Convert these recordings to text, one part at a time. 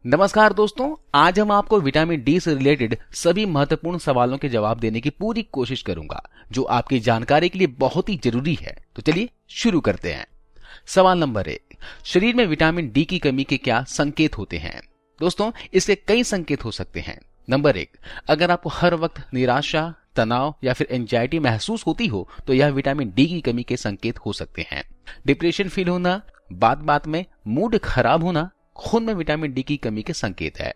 नमस्कार दोस्तों, आज हम आपको विटामिन डी से रिलेटेड सभी महत्वपूर्ण सवालों के जवाब देने की पूरी कोशिश करूंगा, जो आपकी जानकारी के लिए बहुत ही जरूरी है। तो चलिए शुरू करते हैं। सवाल नंबर 1, शरीर में विटामिन डी की कमी के क्या संकेत होते हैं? दोस्तों, इसके कई संकेत हो सकते हैं। नंबर 1, अगर आपको हर वक्त निराशा, तनाव या फिर एंजाइटी महसूस होती हो तो यह विटामिन डी की कमी के संकेत हो सकते हैं। डिप्रेशन फील होना, बात बात में मूड खराब होना खून में विटामिन डी की कमी के संकेत है।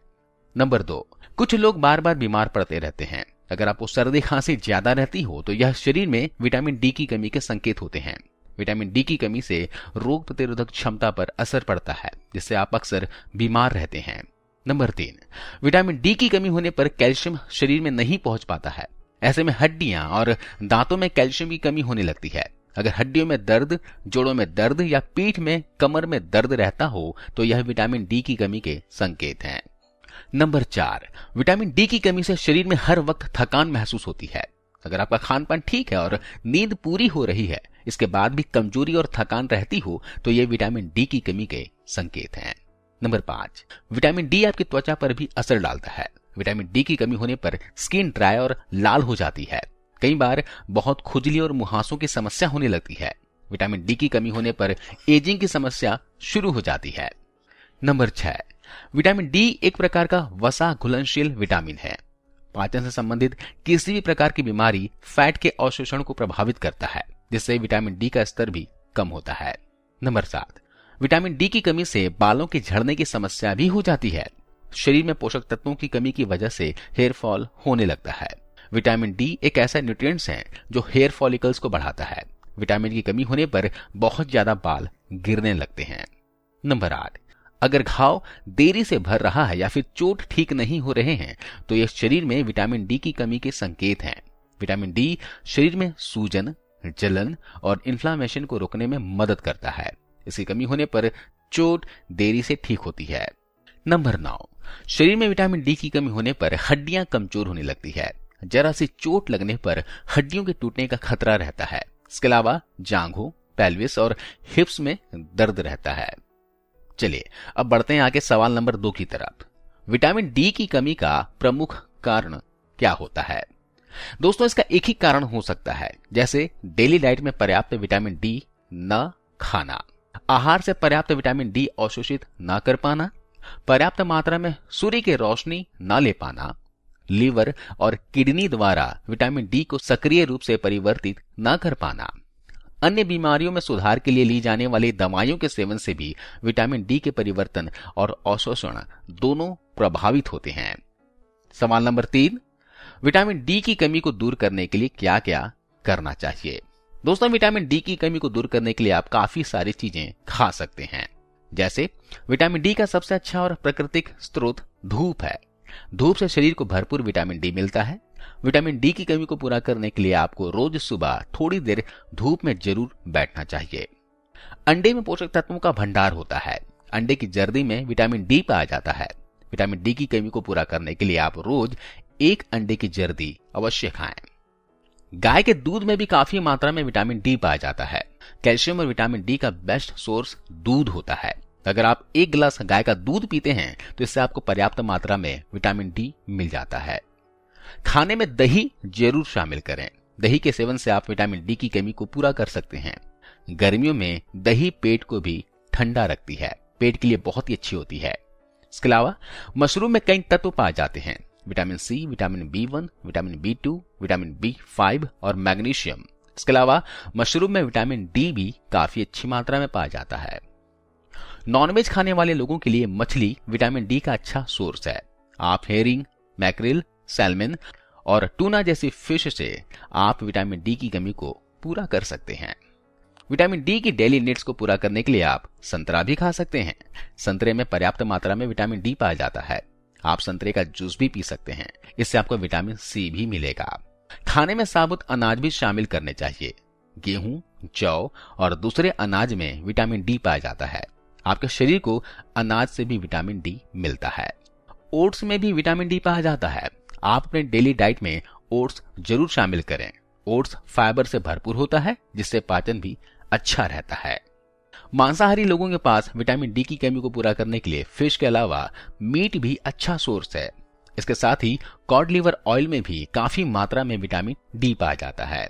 नंबर 2, कुछ लोग बार बार बीमार पड़ते रहते हैं। अगर आपको सर्दी खांसी ज्यादा रहती हो तो यह शरीर में विटामिन डी की कमी के संकेत होते हैं। विटामिन डी की कमी से रोग प्रतिरोधक क्षमता पर असर पड़ता है, जिससे आप अक्सर बीमार रहते हैं। नंबर 3, विटामिन डी की कमी होने पर कैल्शियम शरीर में नहीं पहुंच पाता है। ऐसे में हड्डियां और दांतों में कैल्शियम की कमी होने लगती है। अगर हड्डियों में दर्द, जोड़ों में दर्द या पीठ में, कमर में दर्द रहता हो तो यह विटामिन डी की कमी के संकेत हैं। नंबर 4, विटामिन डी की कमी से शरीर में हर वक्त थकान महसूस होती है। अगर आपका खान पान ठीक है और नींद पूरी हो रही है, इसके बाद भी कमजोरी और थकान रहती हो तो यह विटामिन डी की कमी के संकेत हैं। नंबर 5, विटामिन डी आपकी त्वचा पर भी असर डालता है। विटामिन डी की कमी होने पर स्किन ड्राई और लाल हो जाती है। कई बार बहुत खुजली और मुहासों की समस्या होने लगती है। विटामिन डी की कमी होने पर एजिंग की समस्या शुरू हो जाती है। नंबर 6, विटामिन डी एक प्रकार का वसा घुलनशील विटामिन है। पाचन से संबंधित किसी भी प्रकार की बीमारी फैट के अवशोषण को प्रभावित करता है, जिससे विटामिन डी का स्तर भी कम होता है। नंबर 7, विटामिन डी की कमी से बालों के झड़ने की समस्या भी हो जाती है। शरीर में पोषक तत्वों की कमी की वजह से हेयर फॉल होने लगता है। विटामिन डी एक ऐसा न्यूट्रिएंट्स है जो हेयर फॉलिकल्स को बढ़ाता है। विटामिन की कमी होने पर बहुत ज्यादा बाल गिरने लगते हैं। नंबर 8, अगर घाव देरी से भर रहा है या फिर चोट ठीक नहीं हो रहे हैं तो यह शरीर में विटामिन डी की कमी के संकेत हैं। विटामिन डी शरीर में सूजन, जलन और इन्फ्लामेशन को रोकने में मदद करता है। इसकी कमी होने पर चोट देरी से ठीक होती है। नंबर 9, शरीर में विटामिन डी की कमी होने पर हड्डियां कमजोर होने लगती है। जरा सी चोट लगने पर हड्डियों के टूटने का खतरा रहता है। इसके अलावा जांघों, पेल्विस और हिप्स में दर्द रहता है। चलिए अब बढ़ते हैं आगे सवाल नंबर 2 की तरफ। विटामिन डी की कमी का प्रमुख कारण क्या होता है? दोस्तों, इसका एक ही कारण हो सकता है, जैसे डेली डाइट में पर्याप्त विटामिन डी न खाना, आहार से पर्याप्त विटामिन डी अवशोषित न कर पाना, पर्याप्त मात्रा में सूर्य की रोशनी न ले पाना, लीवर और किडनी द्वारा विटामिन डी को सक्रिय रूप से परिवर्तित न कर पाना। अन्य बीमारियों में सुधार के लिए ली जाने वाली दवाइयों के सेवन से भी विटामिन डी के परिवर्तन और अवशोषण दोनों प्रभावित होते हैं। सवाल नंबर 3, विटामिन डी की कमी को दूर करने के लिए क्या क्या करना चाहिए? दोस्तों, विटामिन डी की कमी को दूर करने के लिए आप काफी सारी चीजें खा सकते हैं। जैसे विटामिन डी का सबसे अच्छा और प्राकृतिक स्रोत धूप है। धूप से शरीर को भरपूर विटामिन डी मिलता है। विटामिन डी की कमी को पूरा करने के लिए आपको रोज सुबह थोड़ी देर धूप में जरूर बैठना चाहिए। अंडे में पोषक तत्वों का भंडार होता है। अंडे की जर्दी में विटामिन डी पाया जाता है। विटामिन डी की कमी को पूरा करने के लिए आप रोज एक अंडे की जर्दी अवश्य खाएं। गाय के दूध में भी काफी मात्रा में विटामिन डी पाया जाता है। कैल्शियम और विटामिन डी का बेस्ट सोर्स दूध होता है। अगर आप एक गिलास गाय का दूध पीते हैं तो इससे आपको पर्याप्त मात्रा में विटामिन डी मिल जाता है। खाने में दही जरूर शामिल करें। दही के सेवन से आप विटामिन डी की कमी को पूरा कर सकते हैं। गर्मियों में दही पेट को भी ठंडा रखती है, पेट के लिए बहुत ही अच्छी होती है। इसके अलावा मशरूम में कई तत्व पाए जाते हैं, vitamin C, vitamin B1, vitamin B2, vitamin B5 और मैग्नीशियम। इसके अलावा मशरूम में विटामिन डी भी काफी अच्छी मात्रा में पाया जाता है। नॉनवेज खाने वाले लोगों के लिए मछली विटामिन डी का अच्छा सोर्स है। आप हेरिंग, मैक्रिल, सैल्मन और टूना जैसी फिश से आप विटामिन डी की कमी को पूरा कर सकते हैं। विटामिन डी की डेली नीड्स को पूरा करने के लिए आप संतरा भी खा सकते हैं। संतरे में पर्याप्त मात्रा में विटामिन डी पाया जाता है। आप संतरे का जूस भी पी सकते हैं, इससे आपको विटामिन सी भी मिलेगा। खाने में साबुत अनाज भी शामिल करने चाहिए। गेहूं, जौ और दूसरे अनाज में विटामिन डी पाया जाता है। आपके शरीर को अनाज से भी विटामिन डी मिलता है। ओट्स में भी विटामिन डी पाया जाता है। आप अपने डेली डाइट में ओट्स जरूर शामिल करें। ओट्स फाइबर से भरपूर होता है, जिससे पाचन भी अच्छा रहता है। मांसाहारी लोगों के पास विटामिन डी की कमी को पूरा करने के लिए फिश के अलावा मीट भी अच्छा सोर्स है। इसके साथ ही कॉड लिवर ऑयल में भी काफी मात्रा में विटामिन डी पाया जाता है।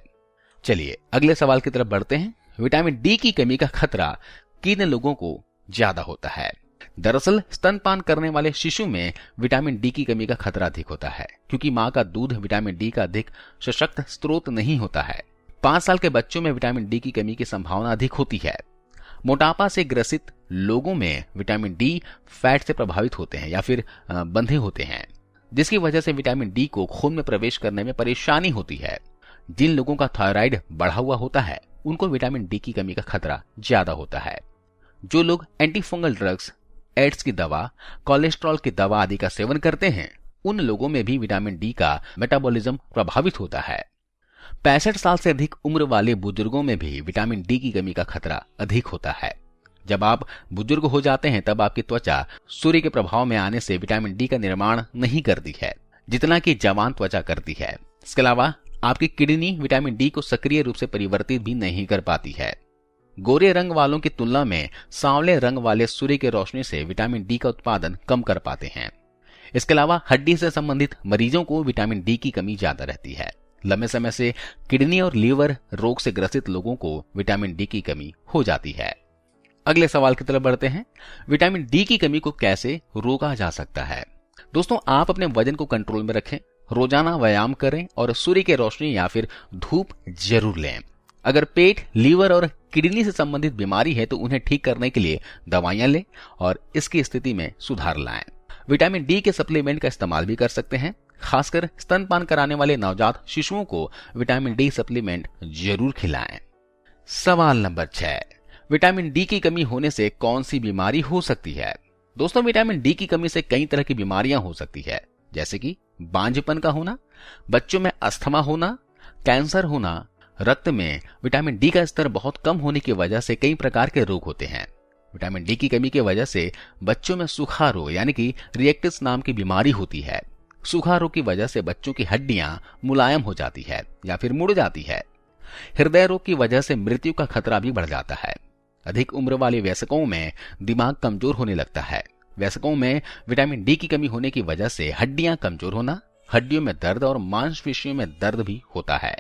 चलिए अगले सवाल की तरफ बढ़ते हैं। विटामिन डी की कमी का खतरा किन लोगों को ज्यादा होता है? दरअसल स्तनपान करने वाले शिशु में विटामिन डी की कमी का खतरा अधिक होता है, क्योंकि मां का दूध विटामिन डी का अधिक सशक्त स्रोत नहीं होता है। 5 साल के बच्चों में विटामिन डी की कमी की संभावना अधिक होती है। मोटापा से ग्रसित लोगों में विटामिन डी फैट से प्रभावित होते हैं या फिर बंधे होते हैं, जिसकी वजह से विटामिन डी को खून में प्रवेश करने में परेशानी होती है। जिन लोगों का थायराइड बढ़ा हुआ होता है उनको विटामिन डी की कमी का खतरा ज्यादा होता है। जो लोग एंटीफंगल ड्रग्स, एड्स की दवा, कोलेस्ट्रॉल की दवा आदि का सेवन करते हैं उन लोगों में भी विटामिन डी का मेटाबॉलिज्म प्रभावित होता है। 65 साल से अधिक उम्र वाले बुजुर्गों में भी विटामिन डी की कमी का खतरा अधिक होता है। जब आप बुजुर्ग हो जाते हैं तब आपकी त्वचा सूर्य के प्रभाव में आने से विटामिन डी का निर्माण नहीं करती है जितना कि जवान त्वचा करती है। इसके अलावा आपकी किडनी विटामिन डी को सक्रिय रूप से परिवर्तित भी नहीं कर पाती है। गोरे रंग वालों की तुलना में सांवले रंग वाले सूर्य की रोशनी से विटामिन डी का उत्पादन कम कर पाते हैं। इसके अलावा हड्डी से संबंधित मरीजों को विटामिन डी की कमी ज्यादा रहती है। लंबे समय से किडनी और लीवर रोग से ग्रसित लोगों को विटामिन डी की कमी हो जाती है। अगले सवाल की तरफ बढ़ते हैं। विटामिन डी की कमी को कैसे रोका जा सकता है? दोस्तों, आप अपने वजन को कंट्रोल में रखें, रोजाना व्यायाम करें और सूर्य की रोशनी या फिर धूप जरूर लें। अगर पेट, लीवर और किडनी से संबंधित बीमारी है तो उन्हें ठीक करने के लिए दवाइयां लें और इसकी स्थिति में सुधार लाएं। विटामिन डी के सप्लीमेंट का इस्तेमाल भी कर सकते हैं। खासकर स्तनपान कराने वाले नवजात शिशुओं को विटामिन डी सप्लीमेंट जरूर खिलाएं। सवाल नंबर 6, विटामिन डी की कमी होने से कौन सी बीमारी हो सकती है? दोस्तों, विटामिन डी की कमी से कई तरह की बीमारियां हो सकती है, जैसे कि बांझपन का होना, बच्चों में अस्थमा होना, कैंसर होना। रक्त में विटामिन डी का स्तर बहुत कम होने की वजह से कई प्रकार के रोग होते हैं। विटामिन डी की कमी की वजह से बच्चों में सूखा रोग यानी कि रिएक्टिस नाम की बीमारी होती है। सूखा रोग की वजह से बच्चों की हड्डियां मुलायम हो जाती है या फिर मुड़ जाती है। हृदय रोग की वजह से मृत्यु का खतरा भी बढ़ जाता है। अधिक उम्र वाले वयस्कों में दिमाग कमजोर होने लगता है। वयस्कों में विटामिन डी की कमी होने की वजह से हड्डियां कमजोर होना, हड्डियों में दर्द और मांसपेशियों में दर्द भी होता है।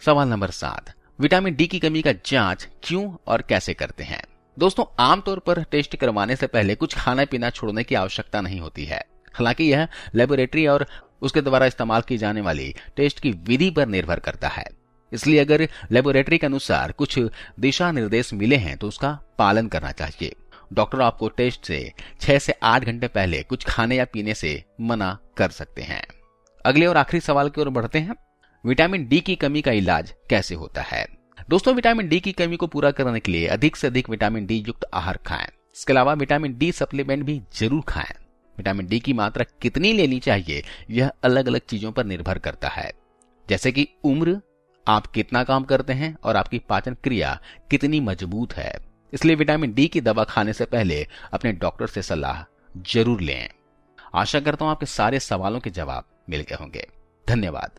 सवाल नंबर 7, विटामिन डी की कमी का जांच क्यों और कैसे करते हैं? दोस्तों, आमतौर पर टेस्ट करवाने से पहले कुछ खाना पीना छोड़ने की आवश्यकता नहीं होती है। हालांकि यह लेबोरेटरी और उसके द्वारा इस्तेमाल की जाने वाली टेस्ट की विधि पर निर्भर करता है। इसलिए अगर लेबोरेटरी के अनुसार कुछ दिशा निर्देश मिले हैं तो उसका पालन करना चाहिए। डॉक्टर आपको टेस्ट से 6 से 8 घंटे पहले कुछ खाने या पीने से मना कर सकते हैं। अगले और आखिरी सवाल की ओर बढ़ते हैं। विटामिन डी की कमी का इलाज कैसे होता है? दोस्तों, विटामिन डी की कमी को पूरा करने के लिए अधिक से अधिक विटामिन डी युक्त आहार खाएं। इसके अलावा विटामिन डी सप्लीमेंट भी जरूर खाएं। विटामिन डी की मात्रा कितनी लेनी चाहिए यह अलग अलग चीजों पर निर्भर करता है, जैसे कि उम्र, आप कितना काम करते हैं और आपकी पाचन क्रिया कितनी मजबूत है। इसलिए विटामिन डी की दवा खाने से पहले अपने डॉक्टर से सलाह जरूर लें। आशा करता हूं आपके सारे सवालों के जवाब मिल गए होंगे। धन्यवाद।